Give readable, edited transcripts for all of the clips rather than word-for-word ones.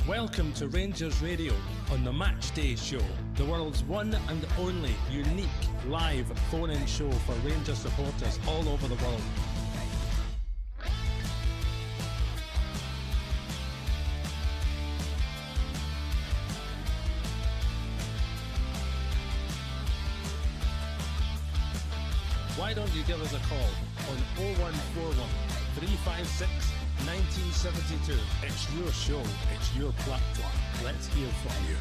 Welcome to Rangers Radio on the Matchday show, the world's one and only unique live phone-in show for Rangers supporters all over the world. Why don't you give us a call on 0141 356 1972. It's your show, it's your platform. Let's hear from you.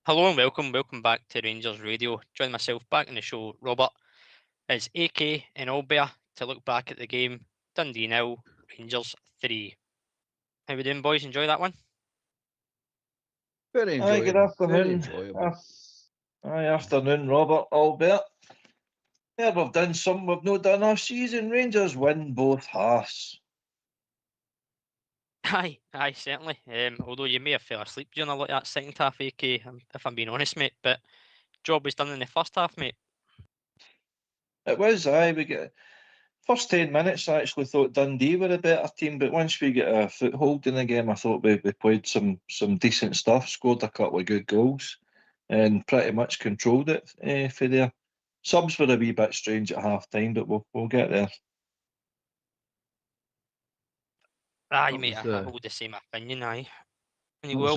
Hello and welcome back to Rangers Radio. Join myself back in the show, Robert. It's AK in Albert to look back at the game. Dundee 0, Rangers 3. How we doing, boys? Enjoy that one? Very enjoyable. Good afternoon. Very enjoyable. Afternoon, Robert, Albert. Yeah, we've done some we've not done our season. Rangers win both halves. Aye, certainly. Although you may have fell asleep during a lot of that second half, AK, if I'm being honest, mate. But job was done in the first half, mate. It was, aye. We get first 10 minutes. I actually thought Dundee were a better team, but once we get a foothold in the game, I thought we played some decent stuff. Scored a couple of good goals, and pretty much controlled it for there. Subs were a wee bit strange at half time, but we'll get there. Aye, mate, I hold the same opinion, aye. And you That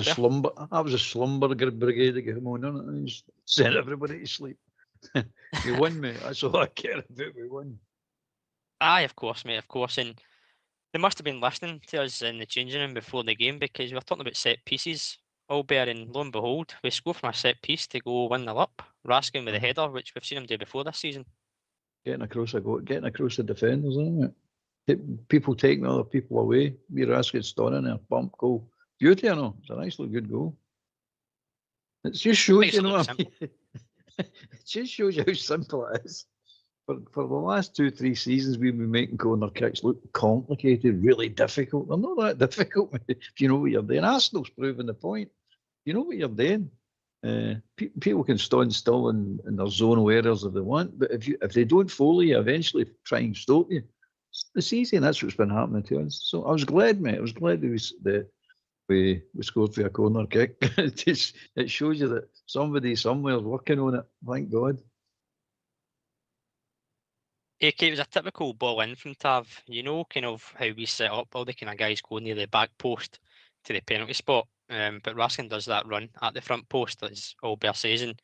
was a slumber brigade that came on, innit? And just sent everybody to sleep. We won, mate. That's all I care about. We won. Aye, of course, mate, of course. And they must have been listening to us in the changing room before the game, because we were talking about set pieces, Albert, and lo and behold, we score from a set piece to go 1-0 up. Raskin with a header, which we've seen him do before this season. Getting across the defenders, isn't it? People taking other people away. Raskin's stunning there, bump goal. Beauty, I know. It's a nice little good goal. It just shows you know what I mean. It just shows you how simple it is. For the last 2-3 seasons, we've been making corner kicks look complicated, really difficult. They're not that difficult if you know what you're doing. Arsenal's proving the point. You know what you're doing. People can stand still in their zone areas if they want, but if they don't follow you, eventually try and stop you. It's easy, and that's what's been happening to us. So I was glad, mate. I was glad that we scored for a corner kick. It shows you that somebody somewhere is working on it. Thank God. AK, it was a typical ball in from Tav. You know, kind of how we set up, all the kind of guys go near the back post to the penalty spot. But Raskin does that run at the front post, as Albert says, and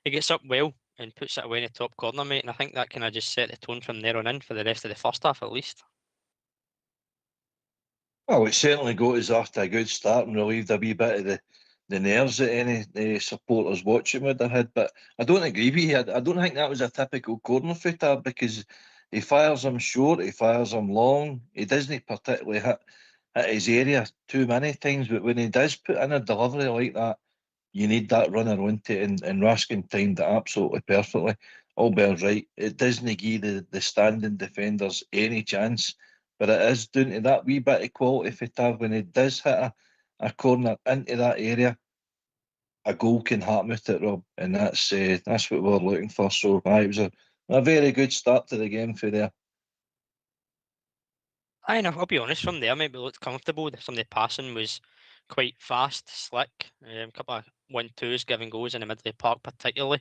he gets up well and puts it away in the top corner, mate. And I think that kind of just set the tone from there on in for the rest of the first half, at least. Well, it certainly got us off to a good start and relieved a wee bit of the nerves that any supporters watching would have had. But I don't agree with you. I don't think that was a typical corner footer, because he fires them short, he fires them long. He doesn't particularly hit his area too many times, but when he does put in a delivery like that, you need that runner onto it, and Raskin timed it absolutely perfectly. Albert's right. It doesn't give the standing defenders any chance, but it is down to that wee bit of quality for Tav. When he does hit a corner into that area, a goal can happen with it, Rob, and that's what we're looking for. So it was a very good start to the game for there. I know, I'll be honest, from there, maybe looked comfortable. Some of the passing was quite fast, slick. A couple of 1-2s, giving goals in the middle of the park particularly.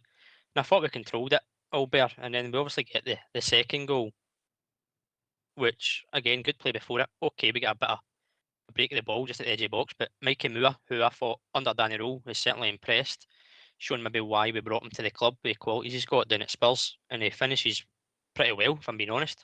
And I thought we controlled it, Albert. And then we obviously get the second goal, which, again, good play before it. Okay, we get a bit of a break of the ball just at the edge of the box. But Mikey Moura, who I thought under Danny Rowe was certainly impressed, showing maybe why we brought him to the club with the qualities he's got down at Spurs. And he finishes pretty well, if I'm being honest.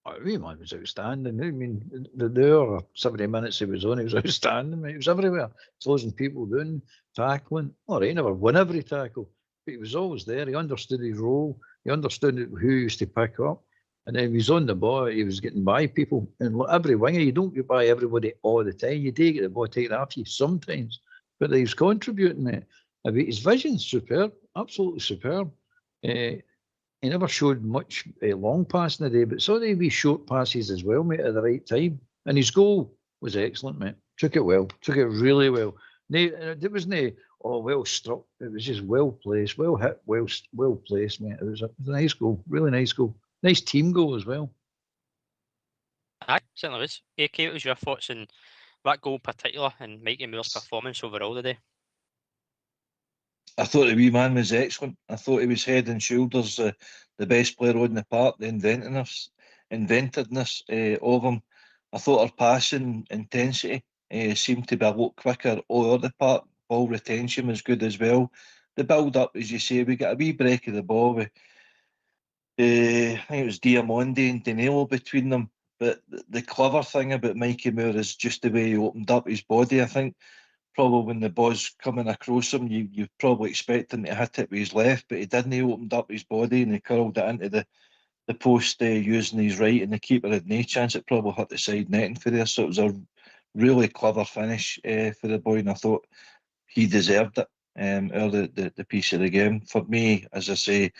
Oh, man was outstanding. I mean, the 70 minutes he was on, he was outstanding. Mate. He was everywhere, closing people down, tackling. All right, he never won every tackle, but he was always there. He understood his role. He understood who he used to pick up. And then he was on the ball, he was getting by people. And every winger, you don't get by everybody all the time. You do get the ball taken after you sometimes. But he was contributing it. I mean, his vision's superb, absolutely superb. He never showed much long passing today, but saw the wee short passes as well, mate, at the right time. And his goal was excellent, mate. Took it well, took it really well. It wasn't, oh, well struck. It was just well placed, well hit, well placed, mate. It was a nice goal, really nice goal. Nice team goal as well. Aye, certainly was. AK, what was your thoughts on that goal in particular and Mikey Moura's performance overall today? I thought the wee man was excellent. I thought he was head and shoulders the best player on the park, the inventiveness of him. I thought our passing intensity seemed to be a lot quicker all over the park. Ball retention was good as well. The build up, as you say, we got a wee break of the ball with I think it was Diamondi and Danilo between them. But the clever thing about Mikey Moura is just the way he opened up his body. I think probably when the ball's coming across him, you probably expect him to hit it with his left, but he didn't. He opened up his body and he curled it into the post using his right, and the keeper had no chance. It probably hit the side netting for there. So it was a really clever finish for the boy, and I thought he deserved it out of the piece of the game. For me, as I say,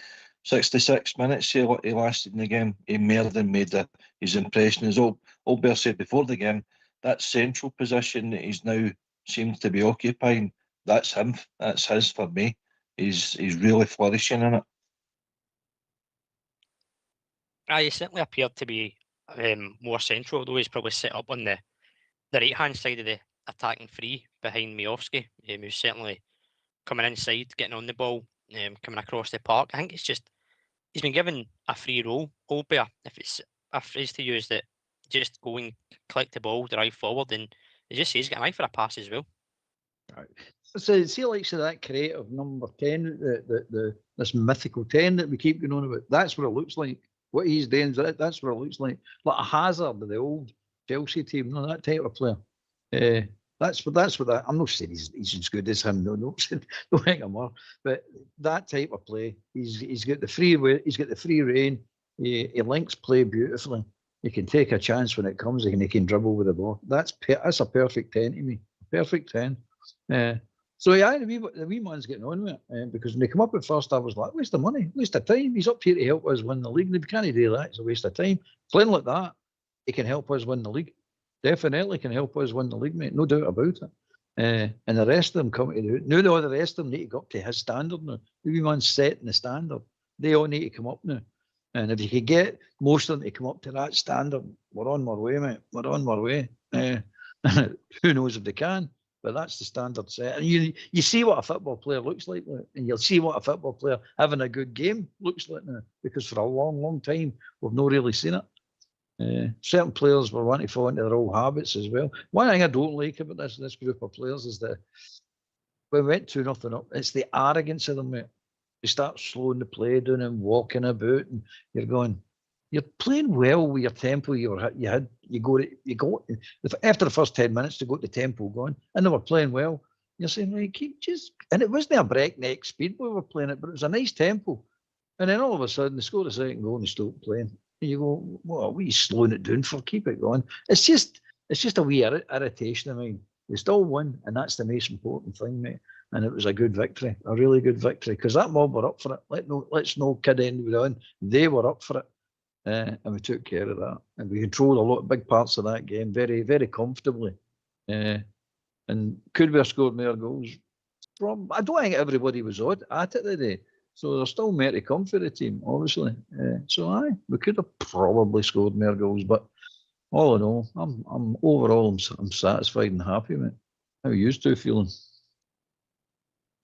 66 minutes he lasted in the game. He more than made his impression. As Albert said before the game, that central position that he's now seems to be occupying, that's him. That's his for me. He's really flourishing in it. He certainly appeared to be more central, although he's probably set up on the right-hand side of the attacking three behind Miofsky. He was certainly coming inside, getting on the ball, coming across the park. I think it's just he's been given a free role, Albert, if it's a phrase to use, that just go and collect the ball, drive forward, and he just he's got an eye for a pass as well. Right. So see, like that creative number 10, this mythical 10 that we keep going on about. That's what it looks like. What he's doing, that's what it looks like a Hazard of the old Chelsea team. No, that type of player. That's what I'm not saying he's as good as him. No, don't think I'm more. But that type of play, he's got the free rein. He links play beautifully. He can take a chance when it comes, and he can dribble with the ball. That's a perfect 10 to me. Perfect 10. So yeah, the wee man's getting on with it, because when they come up at first, I was like, waste of money, waste of time. He's up here to help us win the league. And if he can't do that, it's a waste of time. Playing like that, he can help us win the league. Definitely can help us win the league, mate. No doubt about it. And the rest of them come to do it. Now the rest of them need to go up to his standard now. The wee man's setting the standard. They all need to come up now. And if you could get most of them to come up to that standard, we're on our way, mate. We're on our way. Who knows if they can? But that's the standard set. And you see what a football player looks like, and you'll see what a football player having a good game looks like now, because for a long, long time, we've not really seen it. Certain players were wanting to fall into their old habits as well. One thing I don't like about this group of players is that when we went 2-0 up, it's the arrogance of them, mate. They start slowing the play down and walking about, and you're going, you're playing well with your tempo. You go after the first 10 minutes to go to the tempo going, and they were playing well. You're saying, like, and it wasn't a breakneck speed we were playing it, but it was a nice tempo. And then all of a sudden they scored a second goal and they stopped playing. And you go, what are we slowing it down for? Keep it going. It's just a wee irritation of mine. We still won, and that's the most important thing, mate. And it was a good victory, a really good victory, because that mob were up for it. Let's no kid anybody on. They were up for it. And we took care of that, and we controlled a lot of big parts of that game very, very comfortably. And could we have scored more goals? I don't think everybody was at it today, so there's still more to come for the team, obviously. So we could have probably scored more goals, but all in all, I'm overall I'm satisfied and happy, mate. How are you two feeling?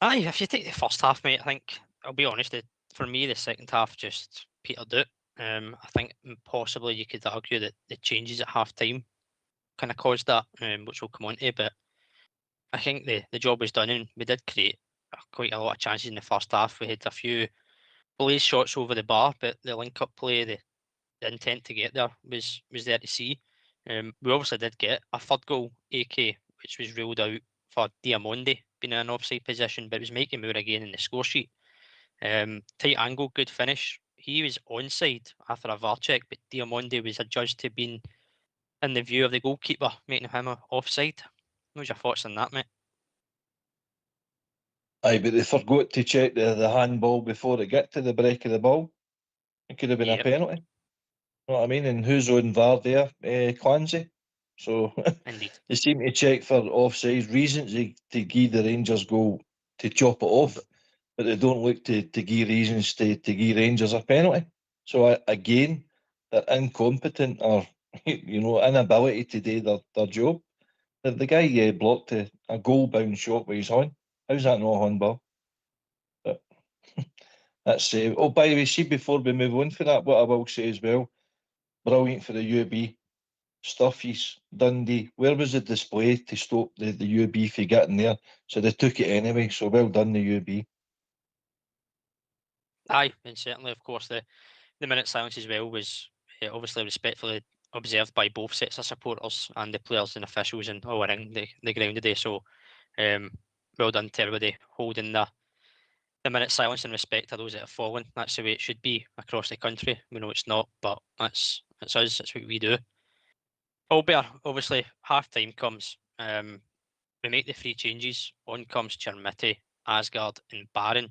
If you take the first half, mate, I think I'll be honest. For me, the second half just petered out. I think possibly you could argue that the changes at half time kind of caused that, which we'll come on to. But I think the job was done, and we did create quite a lot of chances in the first half. We had a few blaze shots over the bar, but the link-up play, the intent to get there was there to see. We obviously did get a third goal, AK, which was ruled out for Diamondi being in an offside position, but it was Mikey Moura again in the score sheet. Tight angle, good finish. He was onside after a VAR check, but Diamondi was adjudged to being in the view of the goalkeeper, making him offside. What was your thoughts on that, mate? Aye, but they forgot to check the handball before it got to the break of the ball. It could have been a penalty. You know what I mean? And who's on VAR there? Clancy. So Indeed. they seem to check for offside reasons to give the Rangers goal to chop it off, but they don't look to give reasons to give Rangers a penalty. So again, they're incompetent or inability to do their job. The guy blocked a goal-bound shot with his hand. How's that not a handball? But that's oh, by the way, see, before we move on for that, what I will say as well, brilliant for the UB. Stuffies, Dundee. Where was the display to stop the UB from getting there? So they took it anyway. So well done, the UB. Aye, and certainly, of course, the minute silence as well was obviously respectfully observed by both sets of supporters and the players and officials and all around the ground today. So well done to everybody holding the minute silence in respect to those that have fallen. That's the way it should be across the country. We know it's not, but it's us. That's what we do. Albert, obviously, half-time comes. We make the 3 changes. On comes Chermiti, Asgard and Barron.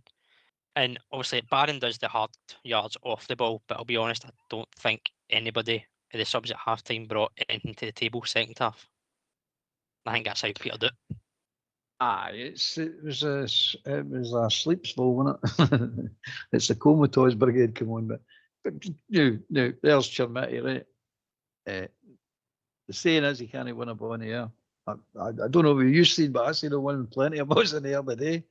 And obviously, Barron does the hard yards off the ball, but I'll be honest, I don't think anybody at the subs at half-time brought anything to the table second half. I think that's how Peter did it. Aye, it was a sleep spell, wasn't it? It's the comatose brigade, come on, but no, there's Chermiti, right? The saying is he can't win a ball in the air. I don't know what you've seen, but I seen him win plenty of balls in the air today.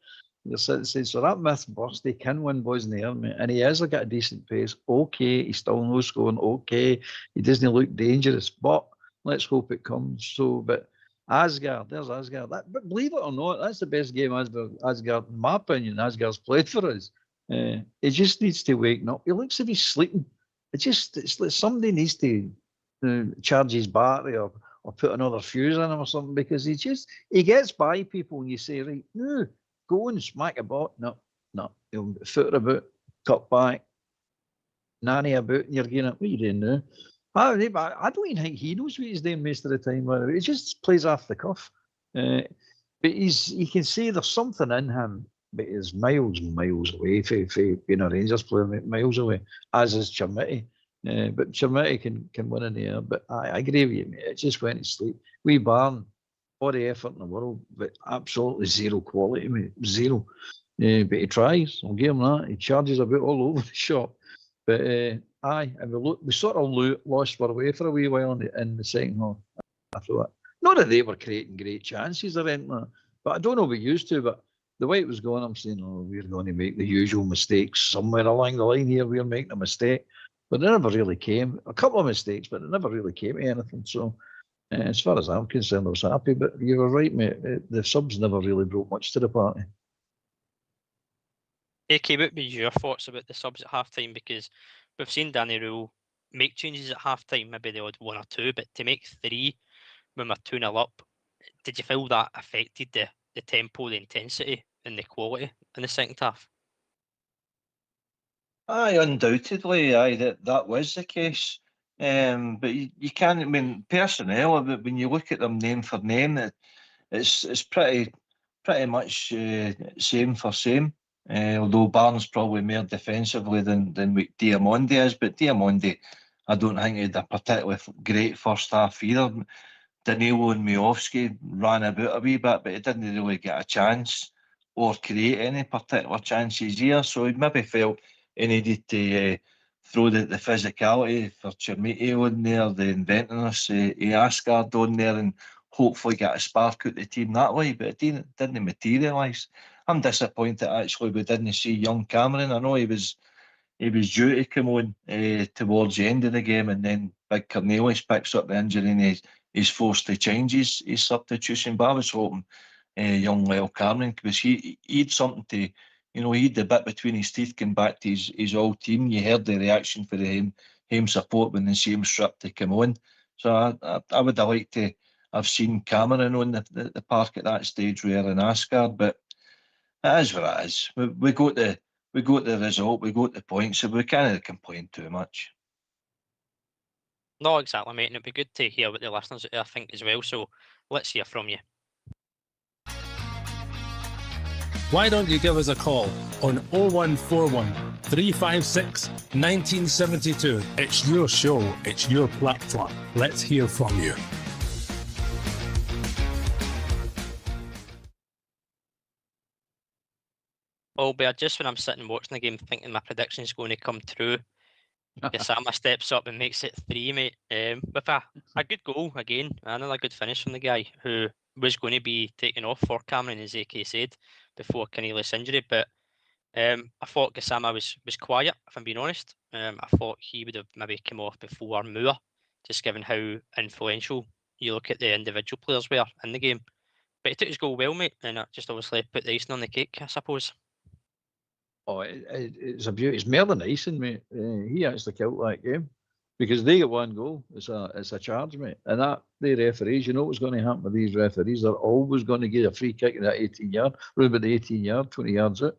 You're sitting saying, so that myth burst, he can win balls in the air, mate. And he has got a decent pace. Okay, he's still no scoring. Okay, he doesn't look dangerous, but let's hope it comes. So, but Asgard, there's Asgard. But believe it or not, that's the best game Asgard, in my opinion, Asgard's played for us. He just needs to wake up. He looks as if he's sleeping. It's like somebody needs to charge his battery or put another fuse in him or something, because he gets by people and you say, right, no, go and smack a ball. No, he'll foot about, cut back, nanny about, and you're going, what are you doing now? I don't even think he knows what he's doing most of the time. He just plays off the cuff. But you can see there's something in him, but he's miles away from being a Rangers player, miles away, as is Chermiti. But Chermiti can win in the air. But I agree with you, mate. It just went to sleep. We Barn, all the effort in the world, but absolutely zero quality, mate. Zero. But he tries. I'll give him that. He charges about all over the shop. But aye, and we sort of lost our way for a wee while in the second half. I thought, not that they were creating great chances or anything, but I don't know we used to. But the way it was going, I'm saying, we're going to make the usual mistakes somewhere along the line here. We're making a mistake. But they never really came. A couple of mistakes, but it never really came to anything. So, as far as I'm concerned, I was happy. But you were right, mate. The subs never really brought much to the party. AK, what would be your thoughts about the subs at half-time? Because we've seen Danny Rule make changes at half-time, maybe the odd 1 or 2, but to make 3 when we're 2-0 up, did you feel that affected the tempo, the intensity and the quality in the second half? Aye, undoubtedly, that was the case. But you can't. I mean, personnel. When you look at them name for name, it's pretty much same for same. Although Barnes probably more defensively than what Diamondi is, but Diamondi, I don't think he had a particularly great first half either. Danilo and Miovski ran about a wee bit, but he didn't really get a chance or create any particular chances here. So he maybe felt he needed to throw the physicality for Chermiti on there, the inventiveness, Asgard on there, and hopefully get a spark out the team that way. But it didn't materialise. I'm disappointed actually we didn't see young Cameron. I know he was due to come on towards the end of the game, and then Big Cornelius picks up the injury and he's forced to change his substitution. But I was hoping young Lyle Cameron, because he had something to, he had the bit between his teeth going back to his old team. You heard the reaction for the home support when they see him stripped to come on. So I would have liked to have seen Cameron on the park at that stage rather than Asgard, but it is what it is. We got the result, we got the points, so we can't complain too much. No, exactly, mate, and it'd be good to hear what the listeners out there think as well, so let's hear from you. Why don't you give us a call on 0141 356 1972. It's your show, it's your platform. Let's hear from you. Albert, just when I'm sitting watching the game thinking my prediction's going to come true, Gassama steps up and makes it 3, mate. With a good goal again, another good finish from the guy who was going to be taken off for Cameron, as AK said, before Cornelius' injury. But I thought Gassama was quiet, if I'm being honest. I thought he would have maybe come off before Moura, just given how influential you look at the individual players were in the game. But he took his goal well, mate, and it just obviously put the icing on the cake, I suppose. Oh, it's a beauty. It's more than icing, mate. He actually killed that game because they get one goal. It's a charge, mate. And that the referees, you know what's going to happen with these referees? They're always going to give a free kick in that 18-yard, right about the 18-yard, 20 yards out.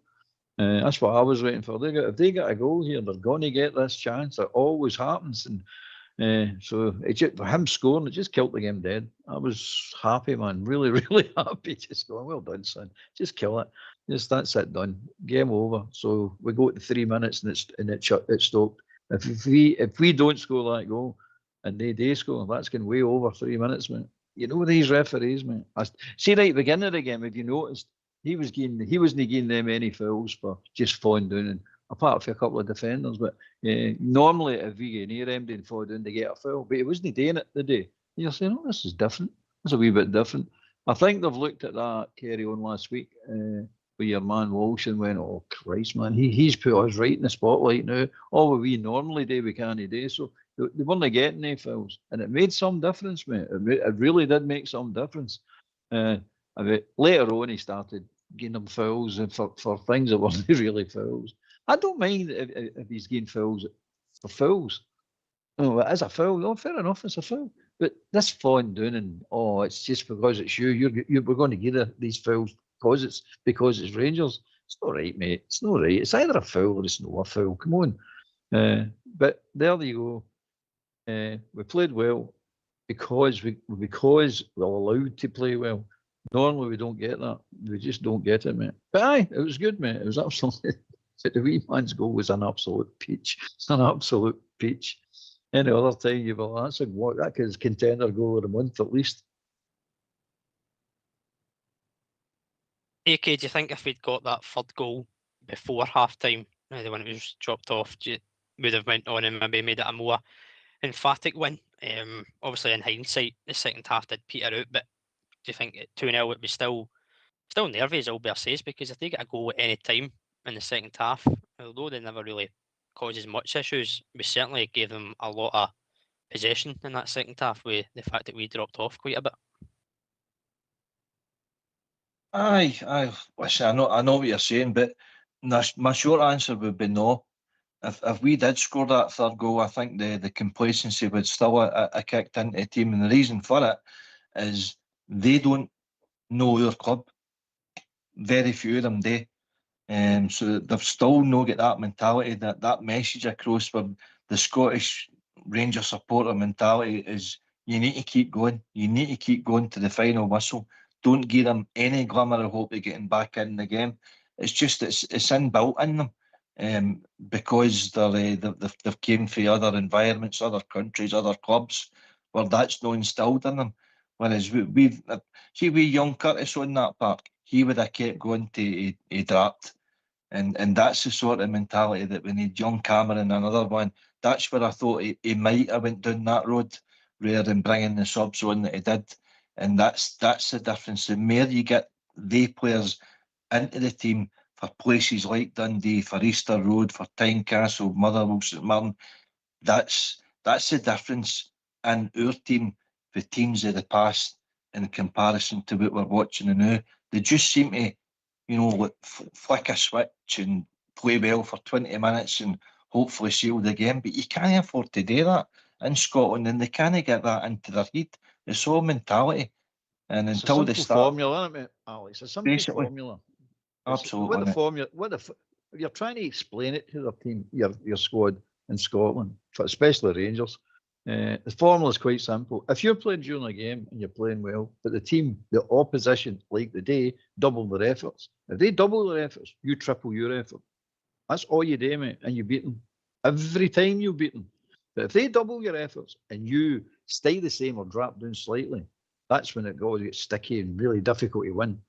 That's what I was waiting for. If they get a goal here, they're going to get this chance. It always happens, and so it just, for him scoring, it just killed the game dead. I was happy, man. Really, really happy. Just going, well done, son. Just kill it. Just that's it, done. Game over. So we go to 3 minutes and it's stopped. If we don't score that goal and they score, that's going way over 3 minutes, man. You know these referees, man. See right at the beginning of the game, if you noticed, he wasn't giving them any fouls for just falling down, and apart from a couple of defenders. But normally if we get near them, they'd fall down to get a foul. But he wasn't doing it today. You're saying, oh, this is different. It's a wee bit different. I think they've looked at that carry on last week with your man Walsh and went, oh Christ, man, he's put us right in the spotlight now. All we normally do, we can't do. So they weren't getting any fouls, and it made some difference, mate. It really did make some difference. Later on, he started getting them fouls and for things that weren't really fouls. I don't mind if he's getting fouls for fouls. Oh, it is a foul. Oh, fair enough, it's a foul. But this falling down and it's just because it's you. We're going to give these fouls because it's Rangers. It's not right, mate. It's not right. It's either a foul or it's not a foul. Come on. But there you go. We played well because we're allowed to play well. Normally we don't get that. We just don't get it, mate. But aye, it was good, mate. It was absolutely. The wee man's goal was an absolute peach. It's an absolute peach. Any other time you'd be like, that is contender goal of the month at least. AK, do you think if we'd got that third goal before half time, the one that was dropped off, would have went on and maybe made it a more emphatic win? Obviously, in hindsight, the second half did peter out, but do you think at 2-0 it was still nervy, as Albert says, because if they get a goal at any time in the second half, although they never really caused as much issues, we certainly gave them a lot of possession in that second half with the fact that we dropped off quite a bit. Aye. Listen, I know what you're saying, but my short answer would be no. If we did score that third goal, I think the complacency would still have kicked into the team, and the reason for it is they don't know our club. Very few of them do. So they've still not got that mentality, that message across from the Scottish Rangers supporter mentality is you need to keep going. You need to keep going to the final whistle. Don't give them any glimmer of hope of getting back in the game. It's just it's inbuilt in them because they've came from other environments, other countries, other clubs where that's not instilled in them. Whereas we young Curtis on that park, he would have kept going to he dropped. And that's the sort of mentality that we need. Young Cameron, another one. That's where I thought he might have went down that road rather than bringing the subs on that he did. And that's the difference. The more you get the players into the team for places like Dundee, for Easter Road, for Tynecastle, Motherwell, St Mirren, that's the difference in our team, the teams of the past in comparison to what we're watching now. They just seem to, flick a switch and play well for 20 minutes and hopefully seal the game. But you can't afford to do that in Scotland, and they can't get that into their head. It's all mentality. And it's until they start, formula, isn't it, Alex? It's a simple formula. Absolutely. With the formula, if you're trying to explain it to the team, your squad in Scotland, especially Rangers, the formula is quite simple. If you're playing during a game and you're playing well, but the opposition, like the day, double their efforts. If they double their efforts, you triple your effort. That's all you do, mate, and you beat them. Every time you beat them. But if they double your efforts and you stay the same or drop down slightly, that's when it gets sticky and really difficult to win.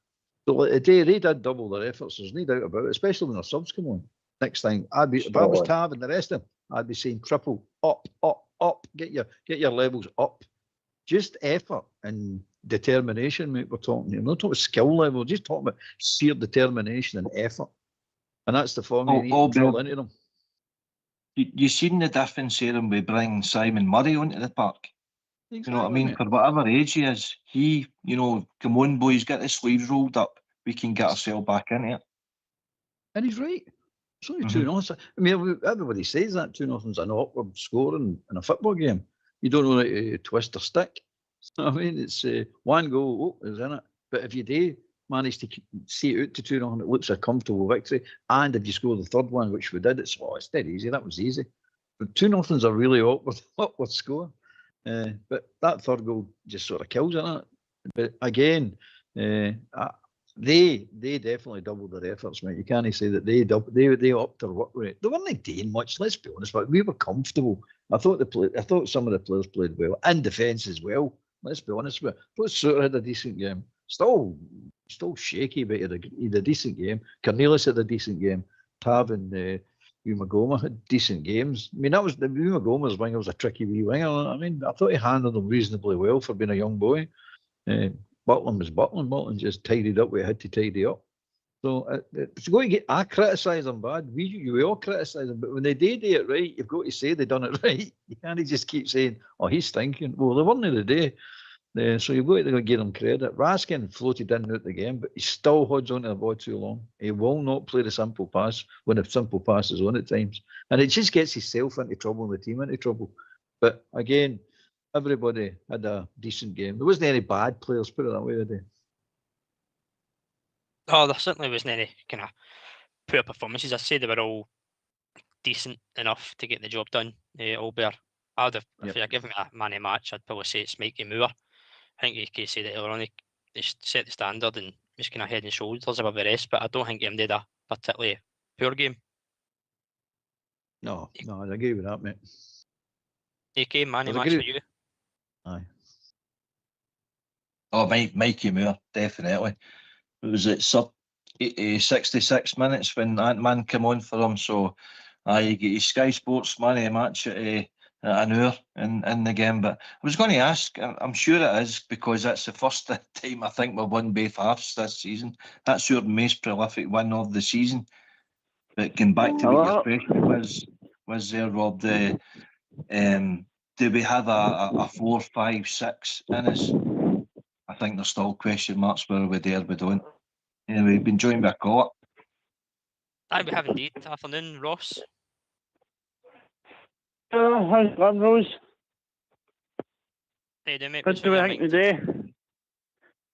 So like, today they did double their efforts. There's no doubt about it, especially when their subs come on. Next time, if I was Tav and the rest of them, I'd be saying triple, up, up, up. Get your levels up. Just effort and determination, mate. We're talking. We're not talking about skill level. Just talking about sheer determination and effort. And that's the form you need to drill into them. You seen the difference here when we bring Simon Murray onto the park. Exactly, You know what I mean? mate. For whatever age he is, come on, boys, get the sleeves rolled up. We can get ourselves back into it. And he's right. It's only 2-0. I mean, everybody says that 2-0's an awkward score in a football game. You don't know how to twist or stick. So, I mean, it's one goal, is in it. But if you do manage to see it out to 2-0, it looks a comfortable victory. And if you score the third one, which we did, it's dead easy. That was easy. But 2-0's a really awkward score. But that third goal just sort of kills it. But again, they definitely doubled their efforts, mate. You can't say that they upped their work rate. They weren't doing much, let's be honest, but we were comfortable. I thought some of the players played well, and defence as well. Let's be honest with you. I thought Suter had a decent game. Still shaky, but he had a decent game. Cornelius had a decent game. Tav and Umagoma had decent games. I mean, that was the Umagoma's winger was a tricky wee winger. I mean, I thought he handled them reasonably well for being a young boy. Butland was Butland. Butland just tidied up what he had to tidy up. So it's going to get. I criticise them bad. We all criticise them, but when they do it right, you've got to say they done it right. You can't just keep saying, "Oh, he's stinking." Well, they weren't the day. So you've got to give them credit. Raskin floated in and out the game, but he still holds on to the ball too long. He will not play the simple pass when the simple pass is on at times, and it just gets himself into trouble and the team into trouble. But again, everybody had a decent game. There wasn't any bad players, put it that way, today. Oh, there certainly wasn't any kind of poor performances. I'd say they were all decent enough to get the job done. Albert, if you're giving me a man of match, I'd probably say it's Mikey Moura. I think you can say that earlier on, he set the standard and was kind of head and shoulders above the rest, but I don't think he did a particularly poor game. No, I agree with that, mate. AK, man of match for you? Aye. Oh, Mikey Moura, definitely. It was at 66 minutes when that man came on for him. So you get his Sky Sports man of the match at an hour in the game. But I was going to ask, I'm sure it is because that's the first time I think we've won both halves this season. That's your most prolific win of the season. But going back to what your question was there, Rob, do we have a 4, 5, 6 in us? I think there's still question marks whether we're there, we don't. We've been joined by a call-up. Aye, we have indeed. Afternoon, Ross. How's it going, Rose? How you doing, mate? What do we think today?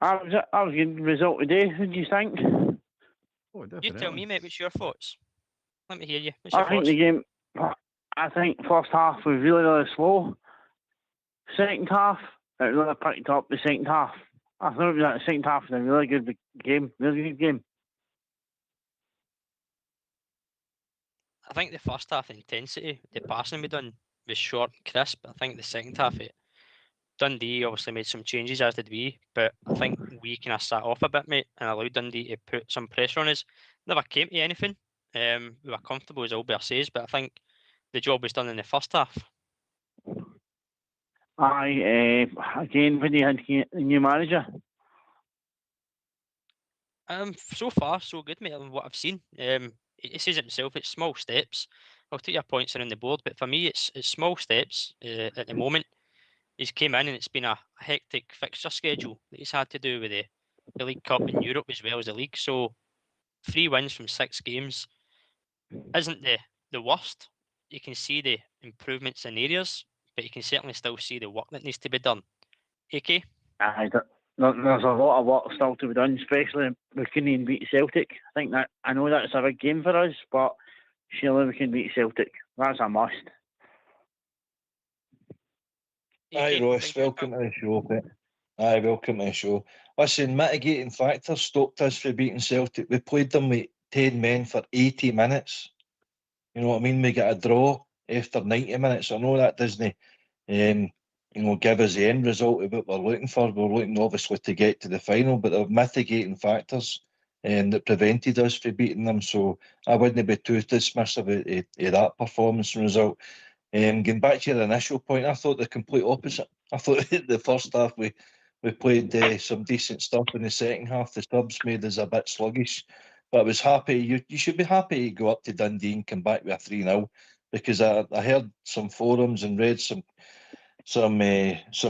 I was a good result today. What do you think? Oh, you tell me, mate. What's your thoughts? Let me hear you. I think first half was really slow. Second half, it really picked up the second half. I thought the second half was a really good game. Really good game. I think the first half intensity, the passing we done was short and crisp. I think the second half, Dundee obviously made some changes, as did we, but I think we kind of sat off a bit, mate, and allowed Dundee to put some pressure on us. Never came to anything. We were comfortable, as Albert says, but I think the job was done in the first half. Aye, again, when you had a new manager? So far, so good, mate, on what I've seen. It says it himself, it's small steps. I'll take your points around the board, but for me, it's small steps at the moment. He's came in and it's been a hectic fixture schedule that he's had to do with the League Cup in Europe as well as the league. So 3 wins from 6 games isn't the worst. You can see the improvements in areas, but you can certainly still see the work that needs to be done. AK? Aye, there's a lot of work still to be done, especially we couldn't even beat Celtic. I know that's a big game for us, but surely we can beat Celtic. That's a must. Aye, Ross, welcome to the show, mate. Aye, welcome to the show. Listen, mitigating factors stopped us from beating Celtic. We played them with 10 men for 80 minutes. You know what I mean? We got a draw after 90 minutes. I know that doesn't give us the end result of what we're looking for. We're looking obviously to get to the final, but there are mitigating factors that prevented us from beating them. So I wouldn't be too dismissive of that performance and result. Going back to your initial point, I thought the complete opposite. I thought the first half we played some decent stuff. In the second half, the subs made us a bit sluggish. But I was happy. You should be happy to go up to Dundee and come back with a 3-0, because I heard some forums and read some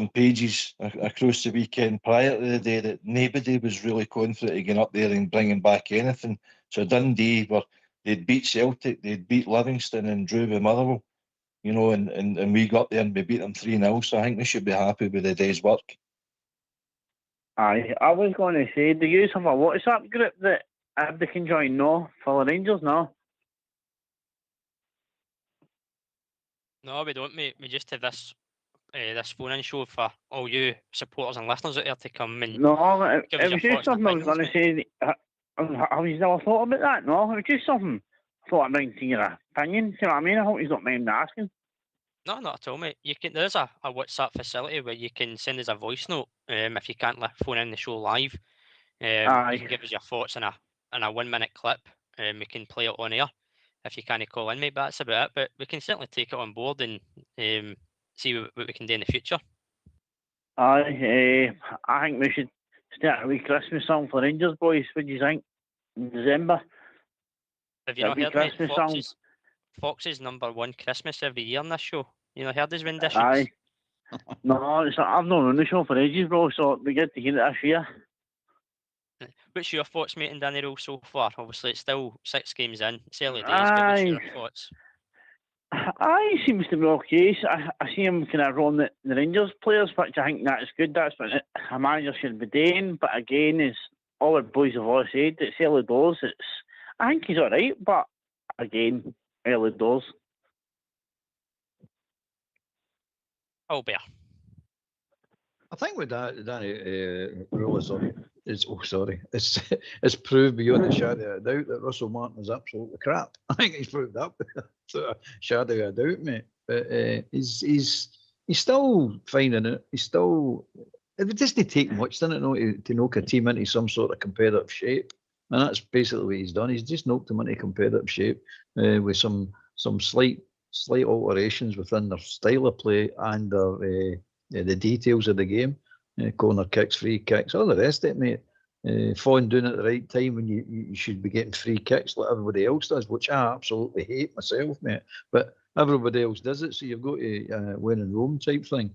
pages across the weekend prior to the day that nobody was really confident of going up there and bringing back anything. So Dundee they'd beat Celtic, they'd beat Livingston and drew with Motherwell, and we got there and we beat them 3-0. So I think we should be happy with the day's work. Aye, I was going to say, do you have a WhatsApp group that everybody can join? No, for the Rangers, no. No, we don't, mate. We just have this phone-in show for all you supporters and listeners out there to come and No, it give us was your just thoughts and something I was opinions, going to mate. say. Have you never thought about that? No, it was just something I thought I'd bring to your opinion. See what I mean? I hope you don't mind me asking. No, not at all, mate. There's a WhatsApp facility where you can send us a voice note if you can't phone in the show live. You Aye. can give us your thoughts in a 1-minute clip. We can play it on air if you can't call in, mate. But that's about it. But we can certainly take it on board and see what we can do in the future. Aye, I think we should start a wee Christmas song for Rangers boys. What do you think? In December. Have you not heard, mate? Christmas song. Fox's #1 Christmas every year on this show. You not heard his renditions? Aye. No, I've not run the show for ages, bro. So it'd be good to hear it this year. What's your thoughts, mate, in Danny Rule so far? Obviously, it's still 6 games in. It's early days, but what's your thoughts? Aye, seems to be okay. So I see him kind of run the Rangers players, which I think that's good. That's what a manager should be doing. But again, as all the boys have all said, it's early doors. I think he's all right, but again, early doors. Oh, bear. I think with Danny Rule it's proved beyond a shadow of a doubt that Russell Martin is absolutely crap. I think he's proved that without a shadow of a doubt, mate. But he's still finding it. It doesn't take much, doesn't it, to knock a team into some sort of competitive shape. And that's basically what he's done. He's just knocked them into competitive shape with some slight alterations within their style of play and the details of the game. Corner kicks, free kicks, all the rest of it, mate. Fawn doing it at the right time when you should be getting free kicks like everybody else does, which I absolutely hate myself, mate. But everybody else does it, so you've got to win in Rome type thing.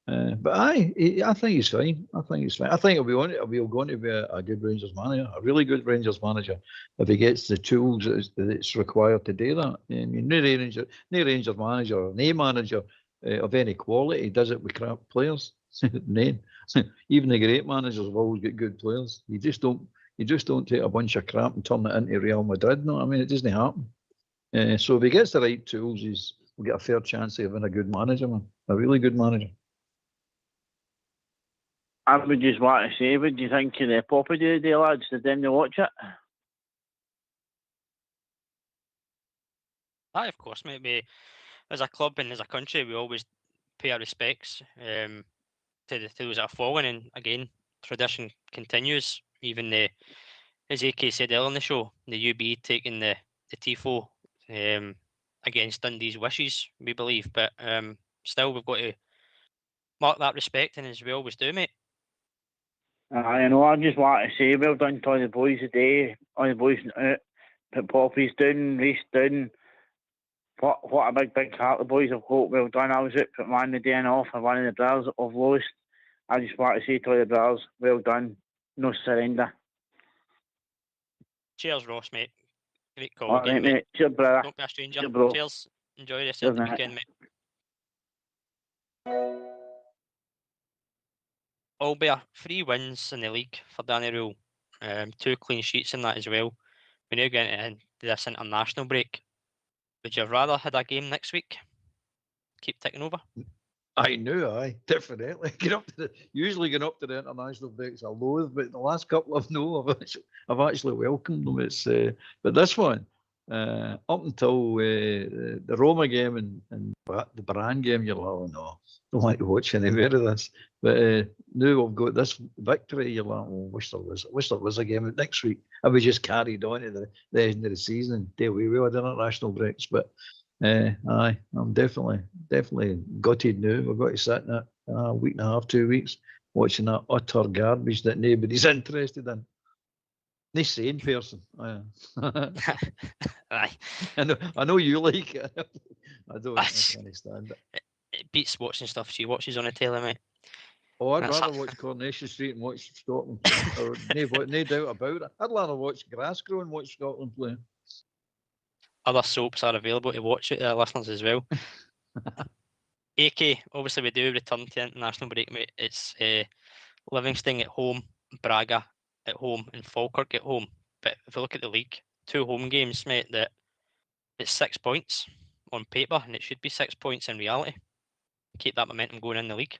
But I think he's fine. I think he'll be going to be a good Rangers manager, a really good Rangers manager, if he gets the tools that's required to do that. I mean, no Rangers manager or no manager of any quality does it with crap players. None. Even the great managers have always got good players. You just don't take a bunch of crap and turn it into Real Madrid. No, I mean, it doesn't happen. So if he gets the right tools, we'll get a fair chance of having a good manager, man. A really good manager. I would just want to say, what do you think of the Poppy today, lads? Did they watch it? Aye, of course, mate. We, as a club and as a country, we always pay our respects to those that are fallen, and again, tradition continues. Even as AK said earlier in the show, the UB taking the tifo against Dundee's wishes, we believe, but still we've got to mark that respect, and as we always do, mate. I know. I just want to say, well done to all the boys today. All the boys out, put Poppy's down, Reece down. What a big heart the boys have got. Well done. I was out put one the day and off, and one of the brothers have lost. I just want to say to all the brothers, well done. No surrender. Cheers, Ross, mate. Great call All again, right, mate. mate. Cheers, brother. Don't be a stranger. Cheers, bro. Cheers. Enjoy the rest of the Cheers, mate. weekend, mate. Albert, 3 wins in the league for Danny Rule. 2 clean sheets in that as well. We're now getting into this international break. Would you have rather had a game next week? Keep ticking over? I knew, definitely. Usually get up to the international breaks I loathe, but the last couple I've I've actually welcomed them. But this one, Up until the Roma game and the Baran game, you're like, oh no, don't like to watch any more of this. But now we've got this victory, you're like, oh, wish there was a game next week. I was just carried on to the end of the season and deal with the international breaks. But aye, I'm definitely gutted now. We've got to sit in it a week and a half, 2 weeks, watching that utter garbage that nobody's interested in. The sane person. Aye. I know you like it. I don't. I can't stand it. It beats watching stuff she watches on the telly, mate. Oh, I'd That's rather watch Coronation Street and watch Scotland play. No doubt about it. I'd rather watch Glasgow and watch Scotland play. Other soaps are available to watch it, listeners as well. AK, obviously we do return to international break, mate. It's Livingston at home, Braga at home, and Falkirk at home. But if you look at the league, 2 home games, mate, that it's 6 points on paper, and it should be 6 points in reality. Keep that momentum going in the league.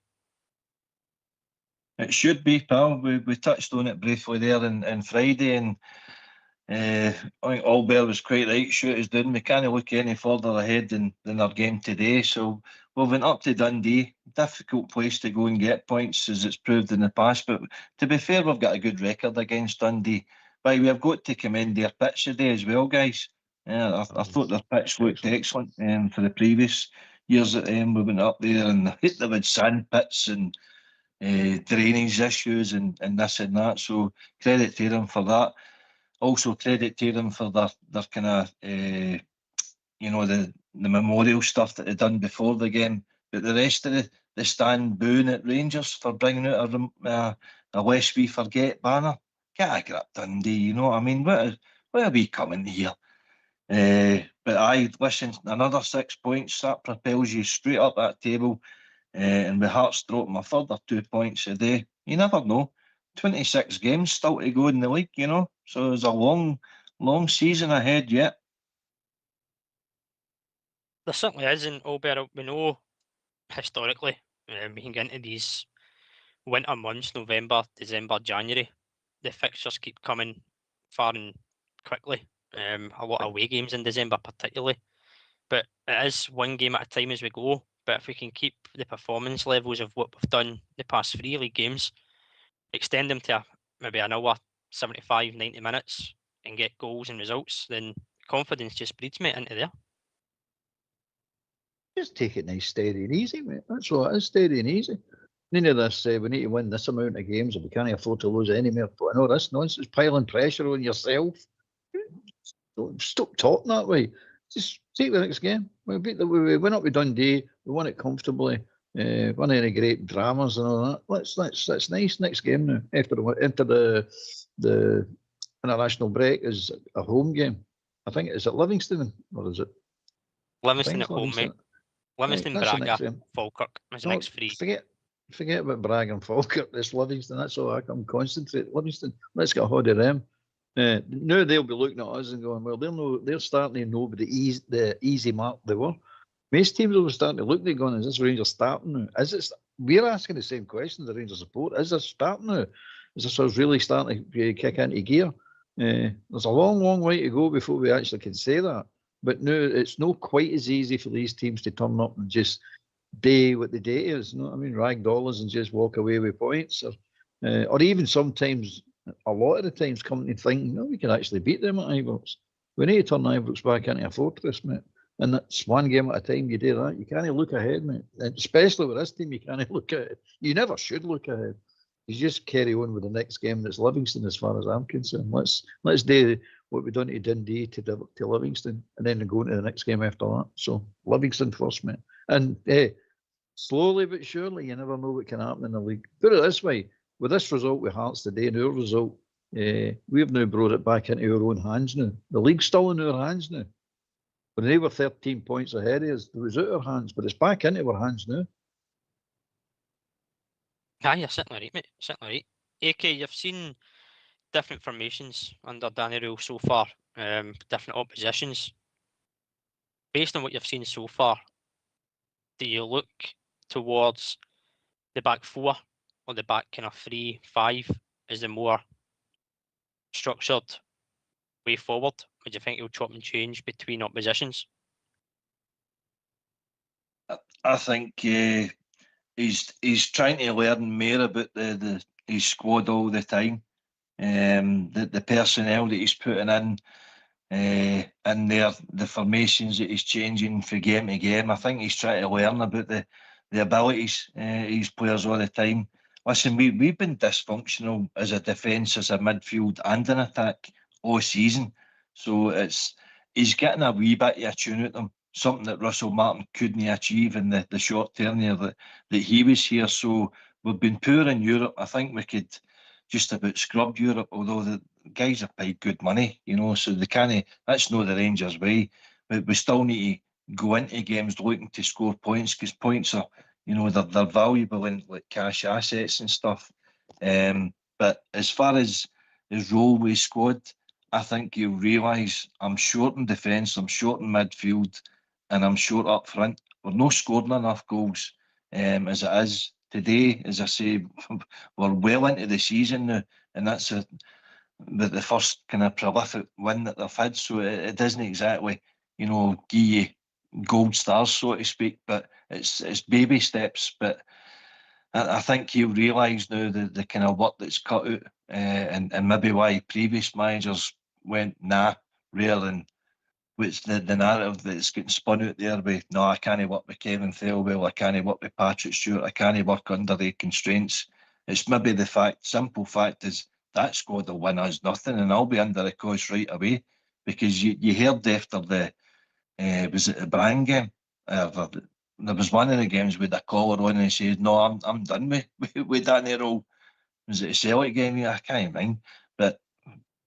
It should be, pal. We touched on it briefly there on Friday, and I think Albert was quite right. Shoot us down. We can't look any further ahead than our game today. So we went up to Dundee. Difficult place to go and get points, as it's proved in the past. But to be fair, we've got a good record against Dundee. But we have got to commend their pitch today as well, guys. I thought their pitch looked excellent for the previous years that we went up there and hit them with sand pits and drainage issues and this and that. So credit to them for that. Also credit to them for their kind of the memorial stuff that they've done before the game. But the rest of the stand booing at Rangers for bringing out a Lest We Forget banner. Get a grip, Dundee. You know what I mean? Where are we coming here? But listen, another 6 points that propels you straight up that table. And with Hearts dropping a further 2 points a day, you never know. 26 games still to go in the league, you know. So there's a long season ahead yet. There certainly is, and Albert, we know historically we can get into these winter months, November, December, January. The fixtures keep coming far and quickly. A lot of away games in December particularly. But it is one game at a time as we go. But if we can keep the performance levels of what we've done the past 3 league games, extend them to maybe an hour, 75, 90 minutes, and get goals and results, then confidence just breeds, mate, into there. Just take it nice, steady and easy, mate. That's all it is, steady and easy. None of this, we need to win this amount of games, and we can't afford to lose any more. But I know this nonsense, piling pressure on yourself. Stop talking that way. Just take the next game. We went up with Dundee. We won it comfortably. Weren't any great dramas and all that. That's nice. Next game now. After the international break is a home game. I think is it Livingston or is it Livingston at home, mate. Livingston, right, Braga, Falkirk is the next 3. Forget about Braga and Falkirk. This Livingston. That's all I can concentrate. Livingston. Let's get a hold of them. Now they'll be looking at us and going, well, they're starting to know the easy mark they were. Most teams will be starting to look at it going, is this Rangers starting now? We're asking the same question, the Rangers support. Is this starting now? Is this us really starting to kick into gear? There's a long way to go before we actually can say that. But no, it's not quite as easy for these teams to turn up and just day what the day is. You know what I mean? Rag dollars and just walk away with points. Or even sometimes, a lot of the times, come to think, no, we can actually beat them at Ibrox. We need to turn Ibrox back into a fortress, mate. And that's one game at a time you do that. You can't look ahead, mate. And especially with this team, you can't look ahead. You never should look ahead. You just carry on with the next game. That's Livingston, as far as I'm concerned. Let's do what we've done to Dundee to Livingston, and then go into the next game after that. So Livingston first, mate. And slowly but surely, you never know what can happen in the league. Put it this way: with this result with Hearts today and our result, we've now brought it back into our own hands now. The league's still in our hands now. When they were 13 points ahead of us, it was out of our hands, but it's back into our hands now. Aye, you're certainly right, mate. Certainly right. AK, you've seen different formations under Managerial so far, different oppositions. Based on what you've seen so far, do you look towards the back 4 or the back kind of 3-5 as the more structured way forward? Or do you think he'll chop and change between oppositions? I think he's trying to learn more about his squad all the time. The personnel that he's putting in there, the formations that he's changing from game to game. I think he's trying to learn about the abilities of his players all the time. Listen, we've been dysfunctional as a defence, as a midfield and an attack all season. So he's getting a wee bit of a tune at them, something that Russell Martin couldn't achieve in the short term there that he was here. So we've been poor in Europe. I think we could just about scrub Europe, although the guys are paid good money, so they can't. That's not the Rangers way. But we still need to go into games looking to score points, because points are, they're valuable in like cash assets and stuff. But as far as his role with his squad, I think you'll realise I'm short in defence, I'm short in midfield, and I'm short up front. We're not scoring enough goals as it is. Today, as I say, we're well into the season now, and that's the first kind of prolific win that they've had. So it doesn't exactly, give you gold stars, so to speak, but it's baby steps. But I think he'll realise now the kind of work that's cut out, and maybe why previous managers went rather than which the narrative that's getting spun out there with, no, I can't work with Kevin Thelwell, I can't work with Patrick Stewart, I can't work under the constraints. It's maybe the simple fact is that squad will win us nothing, and I'll be under the cosh right away, because you heard after was it the Brian game? There was one of the games with a caller on and he said, no, I'm done with Danny Rowe. Was it a Celtic game? Yeah, I can't mind. But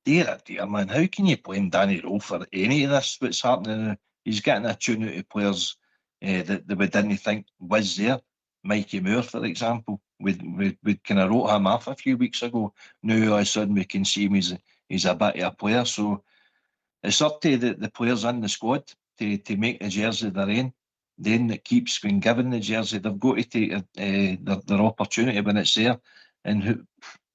dear, man, how can you blame Danny Rowe for any of this? What's happening? He's getting a tune out of players that we didn't think was there. Mikey Moura, for example, we kind of wrote him off a few weeks ago. Now all of a sudden we can see him he's a bit of a player. So it's up to the players in the squad to make the jersey their own. Then that keeps being given the jersey. They've got to take their opportunity when it's there. And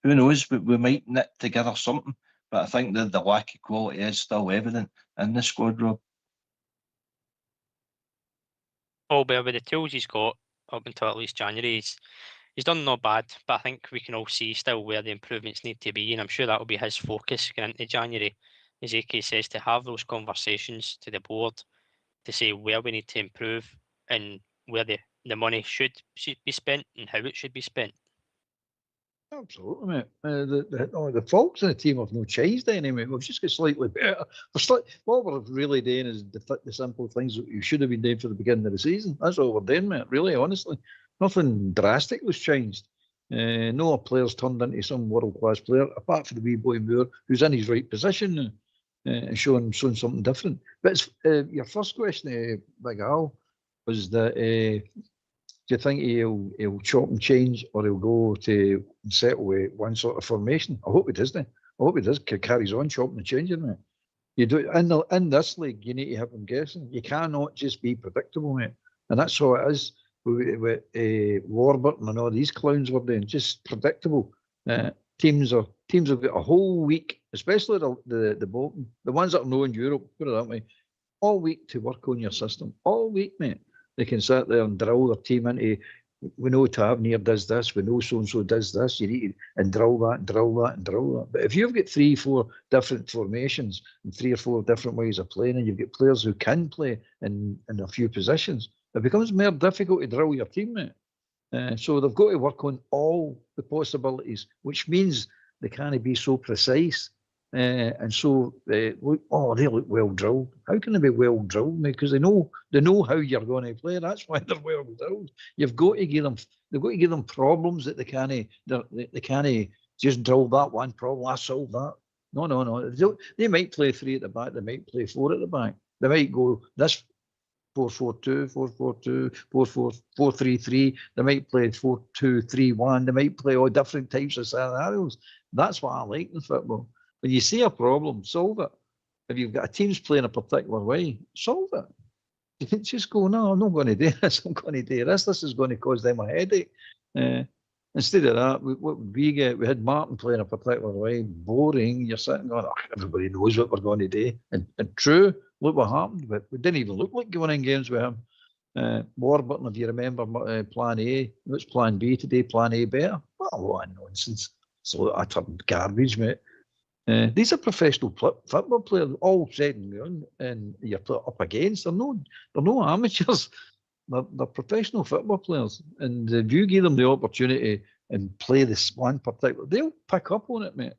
who knows? We might knit together something. But I think the lack of quality is still evident in the squad, Rob. But with the tools he's got up until at least January, he's done not bad. But I think we can all see still where the improvements need to be, and I'm sure that will be his focus going into January. As AK says, to have those conversations to the board to say where we need to improve and where the money should be spent and how it should be spent. Absolutely, mate. The folks in the team have no changed any, mate. We've just got slightly better. What we're really doing is the simple things that you should have been doing for the beginning of the season. That's all we're doing, mate. Really, honestly. Nothing drastic was changed. No players turned into some world-class player, apart from the wee boy Moore, who's in his right position now. And showing something different. But your first question, Big Al, was that do you think he'll chop and change, or he'll go to settle with one sort of formation? I hope he does. I hope he does. Carries on chopping and changing, mate. You do in this league. You need to have him guessing. You cannot just be predictable, mate. And that's how it is with Warburton and all these clowns were doing. Just predictable. Teams have got a whole week, especially the Bolton, the ones that are known in Europe, put it that way, all week to work on your system. All week, mate. They can sit there and drill their team into, we know Tavernier does this, we know so-and-so does this, you need to, and drill that, and drill that, and drill that. But if you've got 3-4 different formations and 3 or 4 different ways of playing, and you've got players who can play in a few positions, it becomes more difficult to drill your team, mate. So they've got to work on all the possibilities, which means they can't be so precise. And so they look well drilled. How can they be well drilled? Because they know how you're going to play. That's why they're well drilled. They've got to give them problems that they can't just drill that one problem. I solve that. No. They might play 3 at the back. They might play 4 at the back. They might go this 4-4-2, 4-4-2, 4-4-3-3. They might play 4-2-3-1. They might play all different types of scenarios. That's what I like in football. When you see a problem, solve it. If you've got a team's playing a particular way, solve it. You can just go, no, I'm not going to do this. I'm going to do this. This is going to cause them a headache. Instead of that, what would we get? We had Martin playing a particular way, boring. You're sitting going, oh, everybody knows what we're going to do. And true, look what happened. But we didn't even look like going in games with him. Warburton, if you remember, plan A. What's plan B today? Plan A better? What a lot of nonsense. So utter garbage, mate. These are professional football players, all said and done, and you're put up against. They're no amateurs. They're professional football players, and if you give them the opportunity and play this one particular, they'll pick up on it, mate.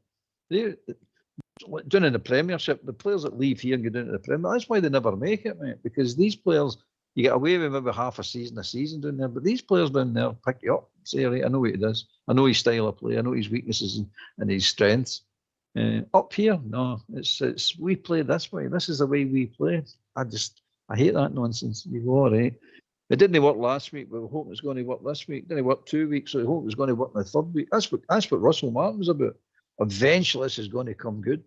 Down in the Premiership, the players that leave here and go down to the Premier, that's why they never make it, mate. Because these players, you get away with maybe half a season down there, but these players down there pick you up. Say, right, I know what he does. I know his style of play. I know his weaknesses and his strengths. Up here, no, it's we play this way. This is the way we play. I hate that nonsense. You go, all right. It didn't work last week, but we hope it's going to work this week. It didn't work 2 weeks, so we hope it's going to work in the third week. That's what Russell Martin was about. Eventually, this is going to come good.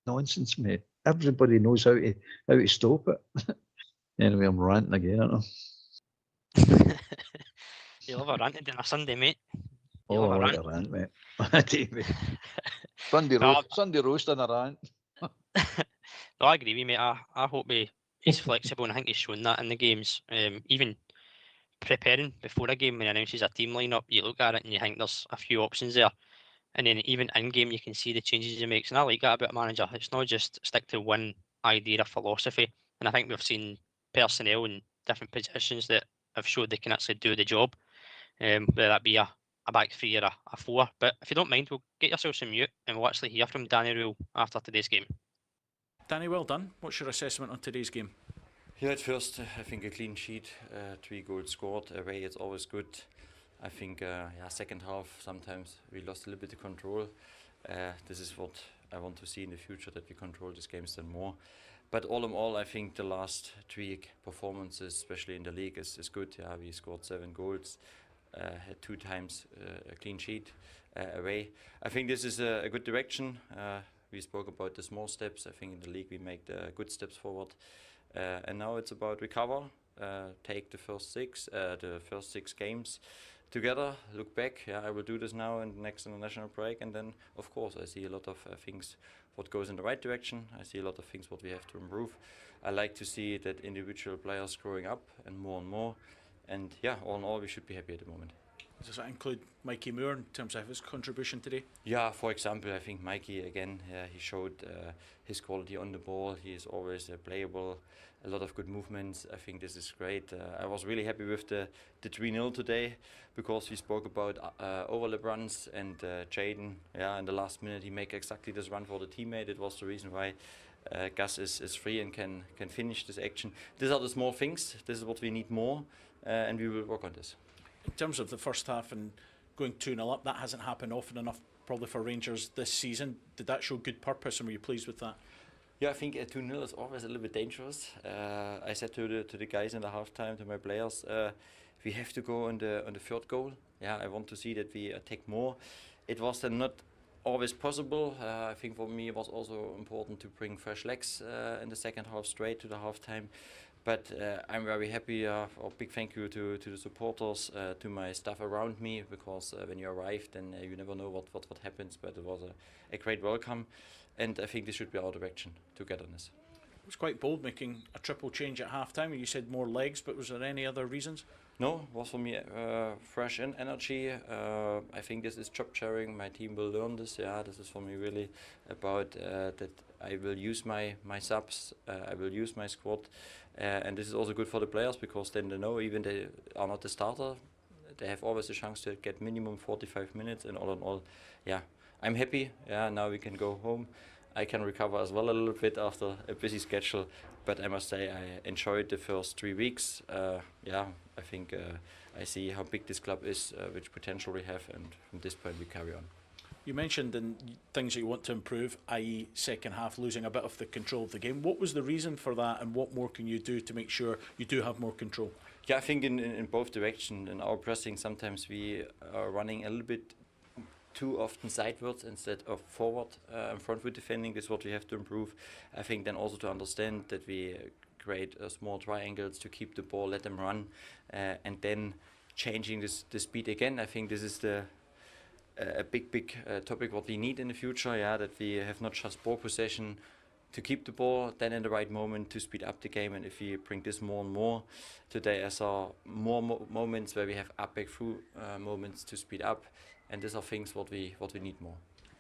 Nonsense, mate. Everybody knows how to stop it. Anyway, I'm ranting again, aren't I? You love a rant on a Sunday, mate. You Oh, love I like a rant, mate. Sunday roast and a rant. No, I agree with you, mate. I hope he's flexible, and I think he's shown that in the games. Even preparing before a game, when he announces a team lineup, you look at it and you think there's a few options there. And then even in game, you can see the changes he makes. And I like that about a manager. It's not just stick to one idea or philosophy. And I think we've seen personnel in different positions that have showed they can actually do the job, whether that be a back three or a four. But if you don't mind, we'll get yourselves some mute and we'll actually hear from Danny Rule after today's game. Danny, well done. What's your assessment on today's game? Yeah, at first, I think a clean sheet, 3 goals scored away, it's always good. I think, second half, sometimes we lost a little bit of control. This is what I want to see in the future, that we control these games then more. But all in all, I think the last 3 performances, especially in the league, is good. Yeah, we scored 7 goals, had 2 times a clean sheet away. I think this is a good direction. We spoke about the small steps. I think in the league we make the good steps forward. And now it's about recover, take the first 6 games together, look back. Yeah, I will do this now in the next international break, and then of course I see a lot of things what goes in the right direction. I see a lot of things what we have to improve. I like to see that individual players growing up and more. And yeah, all in all, we should be happy at the moment. Does that include Mikey Moura in terms of his contribution today? Yeah, for example, I think Mikey, again, he showed his quality on the ball. He is always playable, a lot of good movements. I think this is great. I was really happy with the 3-0 today, because we spoke about overlap runs, and Jaden, in the last minute, he made exactly this run for the teammate. It was the reason why Gus is free and can finish this action. These are the small things. This is what we need more, and we will work on this. In terms of the first half and going 2-0 up, that hasn't happened often enough probably for Rangers this season. Did that show good purpose, and were you pleased with that? Yeah, I think 2-0 is always a little bit dangerous. I said to the guys in the halftime, to my players, we have to go on the third goal. Yeah, I want to see that we take more. It was then not always possible. I think for me it was also important to bring fresh legs in the second half straight to the halftime. But I'm very happy. A big thank you to the supporters, to my staff around me, because when you arrive, then you never know what happens. But it was a great welcome, and I think this should be our direction, togetherness. It was quite bold making a triple change at half-time. You said more legs, but was there any other reasons? No, it was for me fresh and energy. I think this is job sharing. My team will learn this. Yeah, this is for me really about that I will use my subs, I will use my squad. And this is also good for the players, because then they know, even they are not the starter, they have always a chance to get minimum 45 minutes. And all in all, yeah, I'm happy. Yeah, now we can go home. I can recover as well a little bit after a busy schedule. But I must say I enjoyed the first 3 weeks. I think I see how big this club is, which potential we have, and from this point we carry on. You mentioned things that you want to improve, i.e. second half, losing a bit of the control of the game. What was the reason for that, and what more can you do to make sure you do have more control? Yeah, I think in both directions. In our pressing, sometimes we are running a little bit too often sidewards instead of forward and frontward defending. This is what we have to improve. I think then also to understand that we create small triangles to keep the ball, let them run, and then changing the speed again. I think this is a big topic what we need in the future. Yeah, that we have not just ball possession to keep the ball, then in the right moment to speed up the game. And if we bring this more and more, today I saw more moments where we have up back through moments to speed up, and these are things what we need more.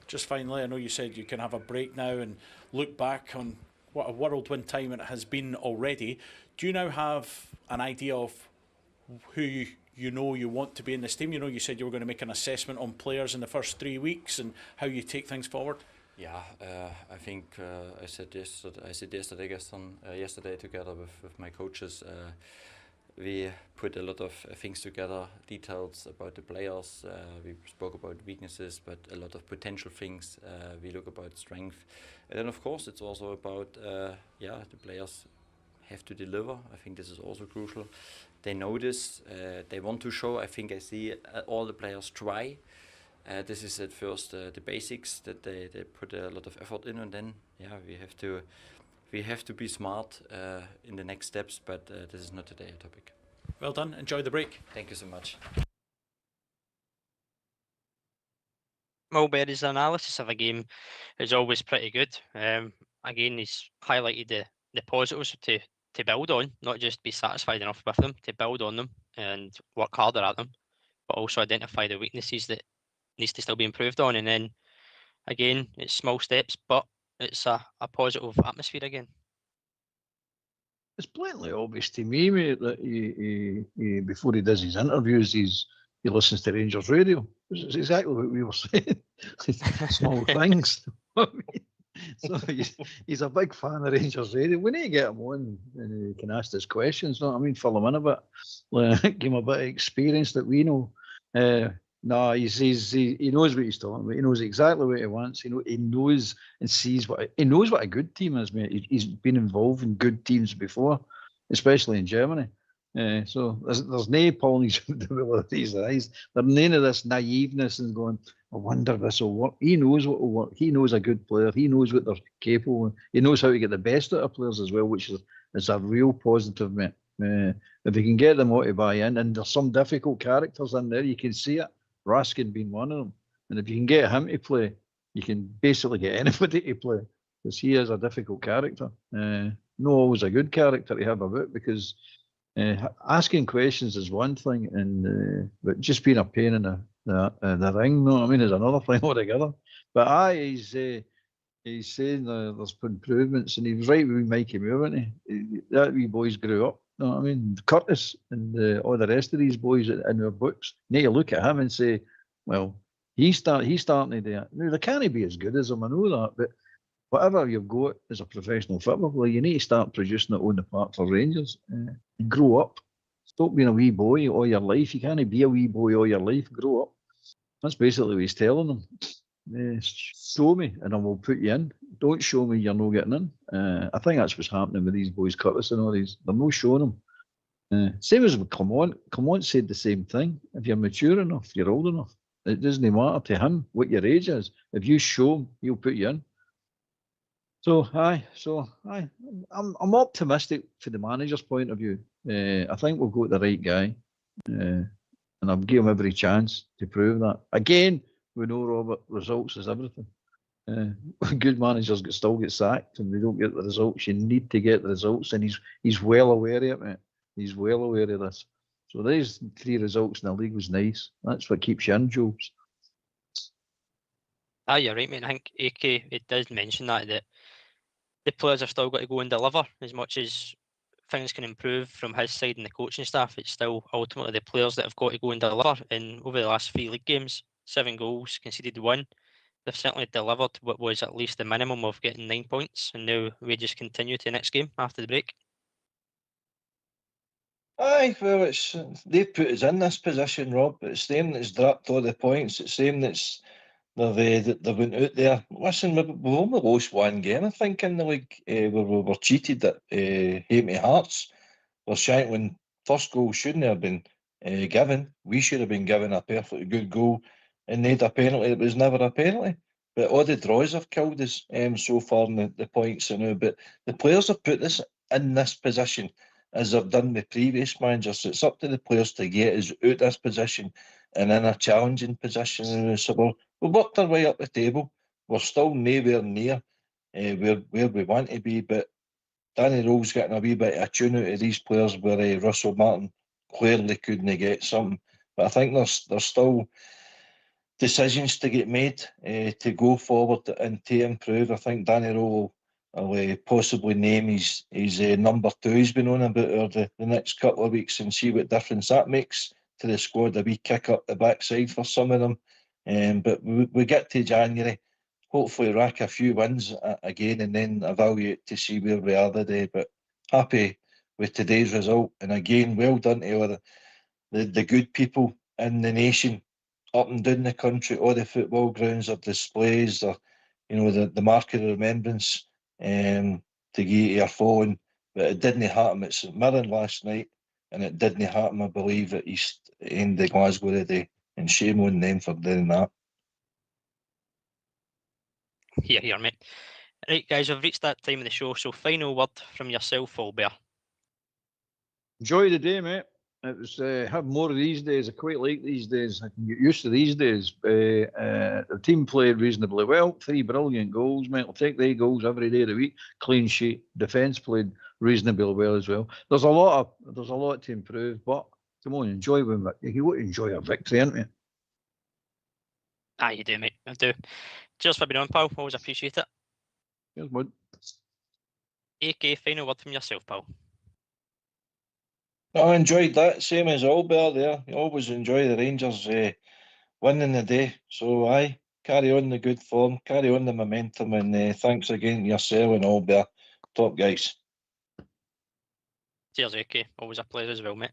Just finally, I know you said you can have a break now and look back on what a whirlwind time it has been already. Do you now have an idea of who you know you want to be in this team? You know, you said you were going to make an assessment on players in the first 3 weeks and how you take things forward. Yeah, I think I said yesterday together with my coaches. We put a lot of things together, details about the players. We spoke about weaknesses, but a lot of potential things. We look about strength, and then of course it's also about the players have to deliver. I think this is also crucial. They know this. They want to show. I think I see all the players try. This is at first the basics that they put a lot of effort in, and then we have to be smart in the next steps. But this is not today a topic. Well done. Enjoy the break. Thank you so much. Mulberry's analysis of a game is always pretty good. Again, he's highlighted the positives to build on, not just be satisfied enough with them, to build on them and work harder at them, but also identify the weaknesses that needs to still be improved on. And then again, it's small steps, but it's a positive atmosphere again. It's blatantly obvious to me, mate, that he before he does his interviews, he listens to Rangers Radio. It's exactly what we were saying. Small things. So he's a big fan of Rangers Radio. We need to get him on and he can ask us questions. Know what I mean? Fill him in a bit, give him a bit of experience that we know. No, he knows what he's talking about. He knows exactly what he wants. He knows and sees he knows what a good team is, mate. He's been involved in good teams before, especially in Germany. So there's no pulling with these eyes. There's none of this naiveness and going, I wonder if this will work. He knows what will work. He knows a good player. He knows what they're capable of. He knows how to get the best out of players as well, which is a real positive, mate. If you can get them all to buy in, and there's some difficult characters in there, you can see it. Raskin being one of them. And if you can get him to play, you can basically get anybody to play, because he is a difficult character. Not always a good character to have about, because asking questions is one thing, and but just being a pain in the ring, know what I mean, is another thing altogether. But he's saying there's improvements, and he was right with Mikey Moura, wasn't he? That wee boys grew up. You know what I mean? Curtis and all the rest of these boys in their books. You need to look at him and say, well, he's starting to do it. Now, they can't be as good as him, I know that, but whatever you've got as a professional football player, you need to start producing it on the park for Rangers and grow up. Stop being a wee boy all your life. You can't be a wee boy all your life. Grow up. That's basically what he's telling them. Show me and I will put you in. Don't show me you're not getting in. I think that's what's happening with these boys, Curtis and all these. They're not showing them. Same as with Clement said the same thing. If you're mature enough, you're old enough. It doesn't matter to him what your age is. If you show him, he'll put you in. I'm optimistic from the manager's point of view. I think we'll go to the right guy, and I'll give him every chance to prove that. Again, we know, Robert, results is everything. Good managers still get sacked and they don't get the results. You need to get the results, and he's well aware of it, mate. He's well aware of this. So these 3 results in the league was nice. That's what keeps you in, Jobs. You're right, mate. I think AK, it does mention that the players have still got to go and deliver. As much as things can improve from his side and the coaching staff, it's still ultimately the players that have got to go and deliver. And over the last 3 league games, 7 goals, conceded 1. They've certainly delivered what was at least the minimum of getting 9 points, and now we just continue to the next game after the break. Aye, well, they put us in this position, Rob. It's them that's dropped all the points. It's them that's they've went out there. Listen, we've only lost 1 game, I think, in the league, where we were cheated at Hamey Hearts. We're shank when first goal shouldn't have been given. We should have been given a perfectly good goal and made a penalty. It was never a penalty. But all the draws have killed us so far in the points. But the players have put us in this position. as they've done with previous managers. So it's up to the players to get us out this position and in a challenging position. So we've worked our way up the table. We're still nowhere near where we want to be, but Danny Rowe's getting a wee bit of a tune out of these players where Russell Martin clearly couldn't get something. But I think there's still decisions to get made to go forward and to improve. I think Danny Rowe will possibly name his number 2 he's been on about over the next couple of weeks and see what difference that makes to the squad. A wee kick up the backside for some of them. But we get to January, hopefully rack a few wins again and then evaluate to see where we are today. But happy with today's result. And again, well done to all the good people in the nation up and down the country. All the football grounds are displays, or the mark of remembrance to give our phone. But it didn't happen at St Mirren last night, and it didn't happen, I believe, at East End of Glasgow today. And shame on them for doing that. Here, mate. Right, guys, we've reached that time of the show, so final word from yourself, Albert. Enjoy the day, mate. It was have more of these days. I quite like these days. I can get used to these days. The team played reasonably well. 3 brilliant goals, mate. I'll take the goals every day of the week. Clean sheet. Defence played reasonably well as well. There's a lot to improve, but come on, enjoy when you want to enjoy a victory, aren't you? Ah, you do, mate. I do. Cheers for being on, pal. Always appreciate it. Cheers, bud. AK, final word from yourself, pal. I enjoyed that, same as Albert there. You always enjoy the Rangers winning the day. So aye, carry on the good form, carry on the momentum, and thanks again to yourself and Albert. Top guys. Cheers, AK. Always a pleasure as well, mate.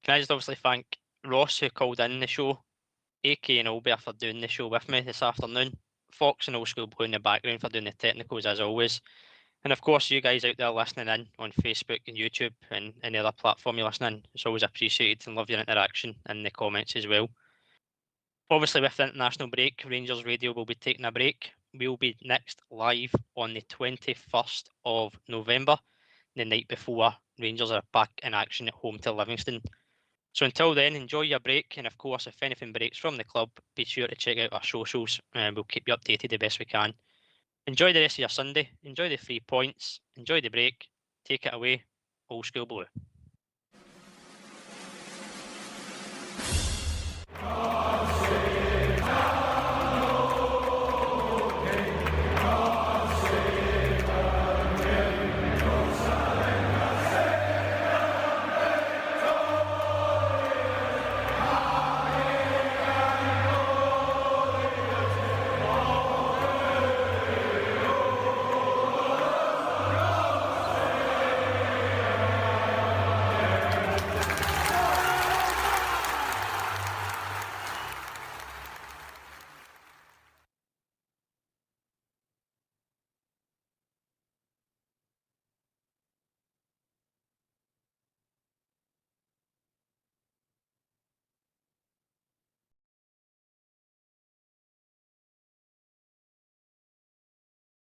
Can I just obviously thank Ross, who called in the show, AK and Albert for doing the show with me this afternoon, Fox and Old School Blue in the background for doing the technicals as always, and of course you guys out there listening in on Facebook and YouTube and any other platform you're listening. It's always appreciated and love your interaction in the comments as well. Obviously with the international break, Rangers Radio will be taking a break. We'll be next live on the 21st of November, the night before Rangers are back in action at home to Livingston. So until then, enjoy your break, and of course, if anything breaks from the club, be sure to check out our socials, and we'll keep you updated the best we can. Enjoy the rest of your Sunday, enjoy the 3 points, enjoy the break, take it away, Old School Blue.